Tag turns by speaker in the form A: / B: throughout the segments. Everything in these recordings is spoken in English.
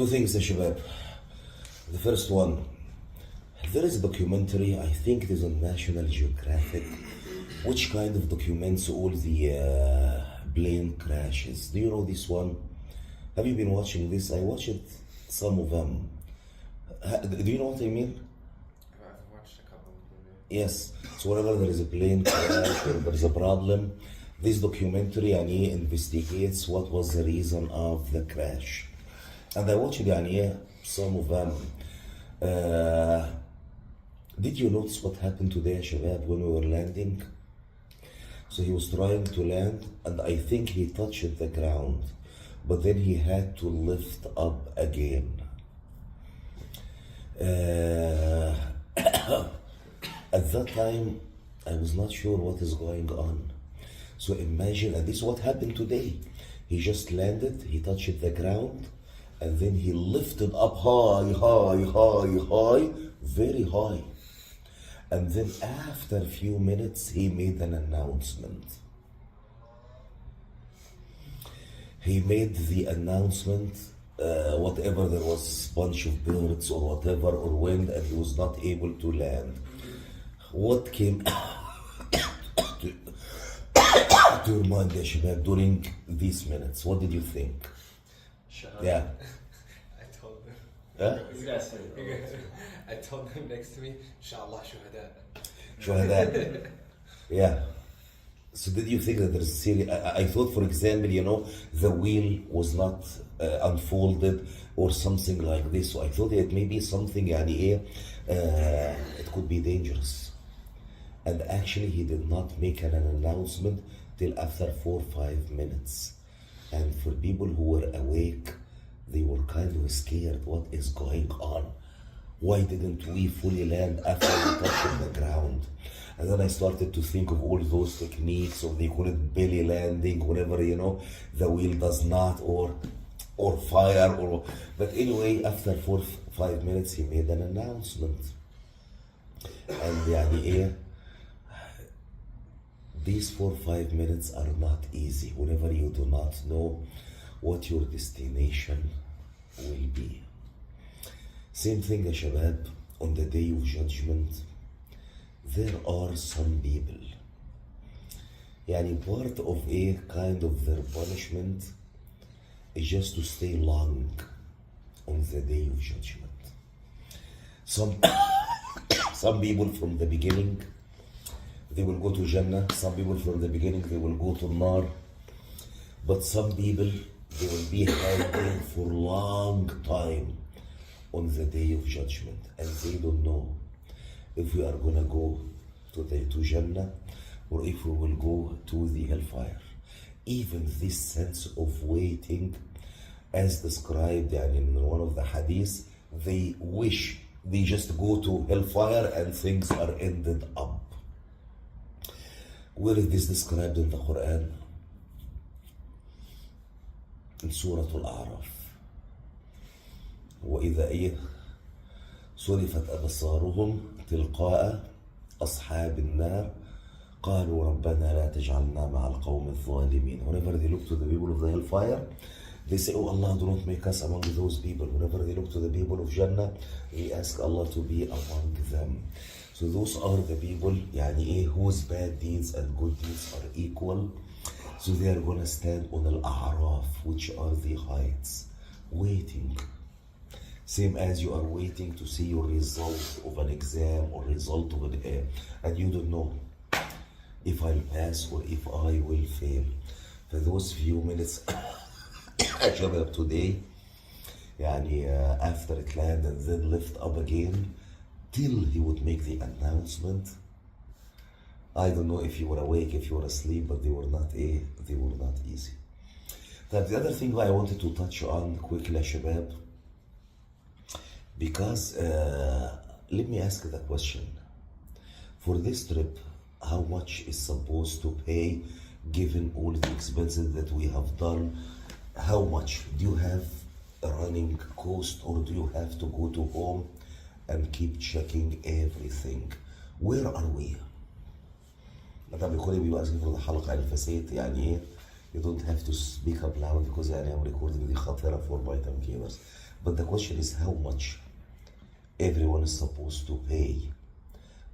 A: Two things يا شباب. The first one, there is a documentary, I think it is on National Geographic, which kind of documents all the plane crashes. Do you know this one? Have you been watching this? I watched some of them. Do you know what I mean?
B: I've watched a couple of them.
A: Yes. So whenever there is a plane crash or there is a problem, this documentary investigates what was the reason of the crash. And I watched some of them. Did you notice what happened today, Shabab, when we were landing? So he was trying to land, and I think he touched the ground, but then he had to lift up again. At that time, I was not sure what is going on. So imagine, and this is what happened today. He just landed, he touched the ground, and then he lifted up high, very high. And then after a few minutes, he made an announcement. He made the announcement, whatever there was a bunch of birds or whatever, or wind, and he was not able to land. What came to your mind, ya Shabab, during these minutes? What did you think?
B: Shut up.
A: Yeah.
B: I told them.
A: Huh?
C: You guys said it earlier, too.
B: I told them next to me, Inshallah shuhada.
A: Shuhada. Yeah. So did you think that there's serious? I thought, for example, the wheel was not unfolded or something like this. So I thought it may be something, it could be dangerous. And actually, he did not make an announcement till after 4 or 5 minutes. And for people who were awake, they were kind of scared. What is going on? Why didn't we fully land after we touched the ground? And then I started to think of all those techniques of they call it belly landing, whatever, the wheel does not, or fire, but anyway, after 4 or 5 minutes, he made an announcement. And these 4 or 5 minutes are not easy whenever you do not know what your destination will be. Same thing, ya Shabab, on the day of judgment, there are some people, part of a kind of their punishment is just to stay long on the day of judgment. Some people from the beginning, they will go to Jannah. Some people from the beginning, they will go to Nar. But some people, they will be hiding for a long time on the day of judgment. And they don't know if we are going to go to Jannah or if we will go to the hellfire. Even this sense of waiting, as described in one of the hadiths, they wish they just go to hellfire and things are ended up. Where is this described in the Quran? In Surah Al-A'raf. وإذا صرفت أبصارهم تلقاء أصحاب النار قالوا ربنا لا تجعلنا مع القوم الظالمين. Whenever they look to the people of the hellfire, they say, oh Allah, do not make us among those people. Whenever they look to the people of Jannah, they ask Allah to be among them. So those are the people whose bad deeds and good deeds are equal. So they are going to stand on Al-A'raf, which are the heights, waiting. Same as you are waiting to see your result of an exam or result of an and you don't know if I'll pass or if I will fail. For those few minutes today, after it landed and then lift up again, till he would make the announcement. I don't know if you were awake, if you were asleep, but they were not easy. The other thing I wanted to touch on quickly, Shabab, because let me ask the question. For this trip, how much is supposed to pay given all the expenses that we have done? How much? Do you have a running cost or do you have to go to home and keep checking everything? Where are we? طبعا بيكون بيبقى اسمه في الحلقة الفسيت You don't have to speak up loud because I am recording the khatira for my tamkiners. But the question is how much everyone is supposed to pay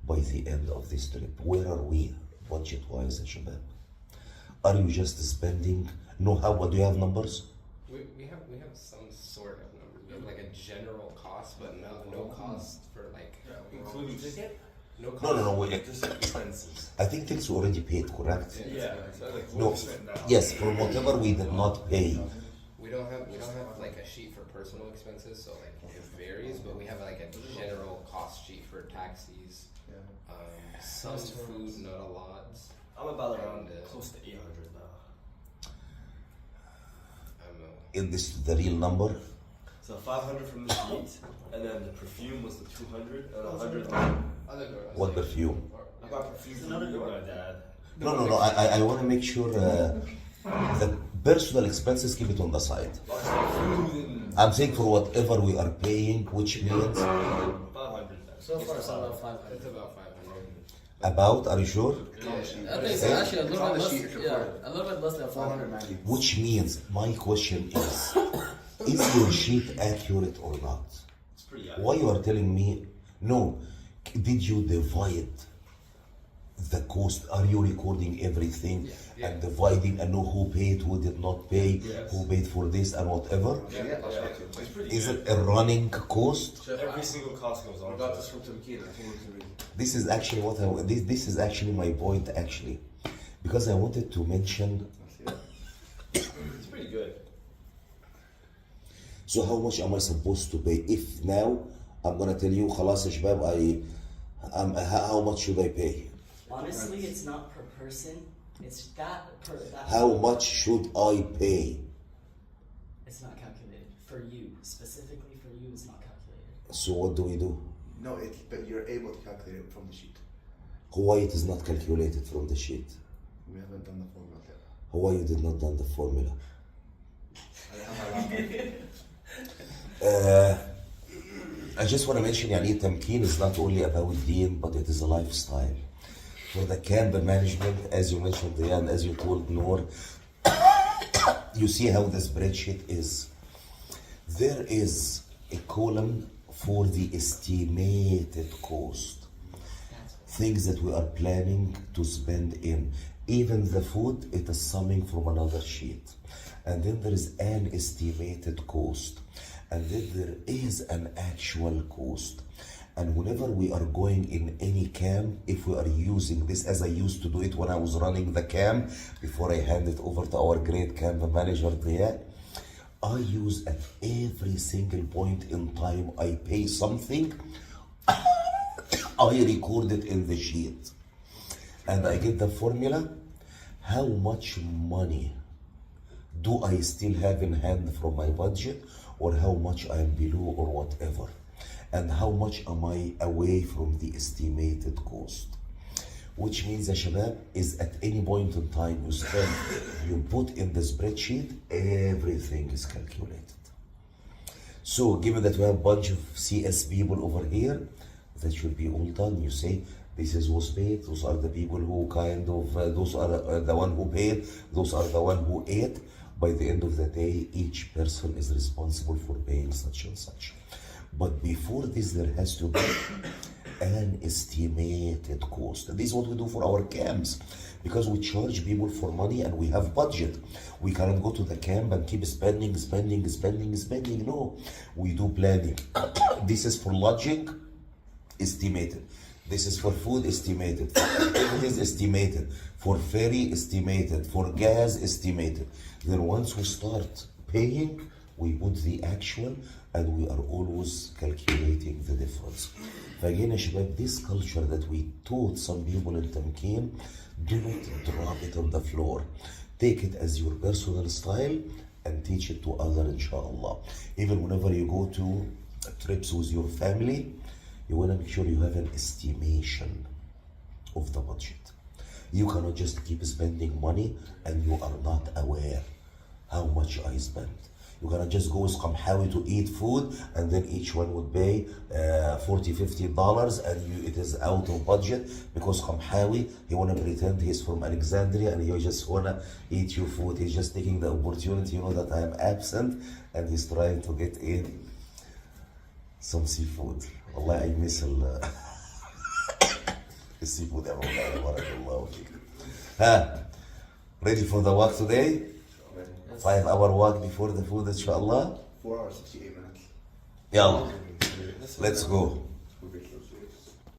A: by the end of this trip. Where are we budget-wise, Shabab? Are you just spending? No, how? What do you have numbers?
B: We have some sort of number. We have like a general cost, but no cost for like
C: Including ticket?
B: no cost.
A: No.
C: Just expenses.
A: I think things already paid, correct?
C: Yeah. So like
A: No.
C: 4% now.
A: Yes, for whatever we did not pay.
B: We don't have like a sheet for personal expenses, so like it varies. But we have like a general cost sheet for taxis. Some food, not a lot.
C: I'm about around
B: And,
C: close to 800 now.
B: I don't know.
A: Is this the real number?
C: So 500 from the sheet, and then the perfume was the 200, and 100.
B: Other girls.
A: What perfume?
C: I got perfume from my dad.
A: No. I want to make sure the personal expenses, keep it on the side.
C: Food and
A: I'm saying for whatever we are paying, which means
C: 500 then.
D: So far, it's about 500.
B: It's about 500.
A: about, are you sure?
D: I think it's actually a little bit less. Yeah, a little bit less than 400.
A: Which means my question is your sheet accurate or not?
C: It's pretty accurate.
A: Why you are telling me no? Did you divide the cost? Are you recording everything and dividing and know who paid, who did not pay,
C: Yes.
A: who paid for this and whatever?
C: It's pretty
A: Is
C: good.
A: it a running cost?
C: Every single cost goes on.
E: I got this from Tamkina. I told him to read.
A: This is actually what this is actually my point actually, because I wanted to mention.
C: It's pretty good.
A: So how much am I supposed to pay? If now I'm gonna tell you, خلاص يا شباب, how much should I pay?
D: Honestly, it's not per person. It's that per. That
A: How much should I pay?
D: It's not calculated for you specifically. For you, it's not calculated.
A: So what do we do?
E: No, but you're able to calculate it from the sheet.
A: Why it is not calculated from the sheet?
E: We haven't done the formula yet.
A: Why you did not done the formula?
E: I have my laptop.
A: I just want to mention, يعني Tamkeen is not only about deen, but it is a lifestyle. For the camp management, as you mentioned, Diane, as you told Noor, you see how the spreadsheet is. There is a column for the estimated cost. Things that we are planning to spend in. Even the food, it is summing from another sheet. And then there is an estimated cost. And then there is an actual cost. And whenever we are going in any camp, if we are using this, as I used to do it when I was running the camp, before I hand it over to our great camp manager, Diya, I use at every single point in time I pay something, I record it in the sheet. And I get the formula, how much money do I still have in hand from my budget, or how much I am below or whatever, and how much am I away from the estimated cost. Which means, Shabab, is at any point in time you spend, you put in the spreadsheet, everything is calculated. So given that we have a bunch of CS people over here, that should be all done. You say, this is who's paid, those are the people who kind of, those are the one who paid, those are the one who ate. By the end of the day, each person is responsible for paying such and such. But before this, there has to be an estimated cost. This is what we do for our camps, because we charge people for money and we have budget. We cannot go to the camp and keep spending. No, we do planning. This is for lodging, estimated. This is for food, estimated. For activities, estimated. For ferry, estimated. For gas, estimated. Then once we start paying, we put the actual, and we are always calculating the difference. Again, Shabab, this culture that we taught some people in Tamkeen, do not drop it on the floor. Take it as your personal style and teach it to others, inshallah. Even whenever you go to trips with your family, you want to make sure you have an estimation of the budget. You cannot just keep spending money and you are not aware how much I spent. You're gonna just go with Qamhawi to eat food, and then each one would pay $40-50, and it is out of budget because Qamhawi, he wanna pretend he's from Alexandria and he just wanna eat your food. He's just taking the opportunity, that I am absent, and he's trying to get in some seafood. والله I miss السيفود يا مولانا بارك الله فيك. Ready for the walk today? 5-hour walk before the food, inshallah.
E: 4 hours 58 minutes.
A: Yalla, let's go.
E: We'll be close.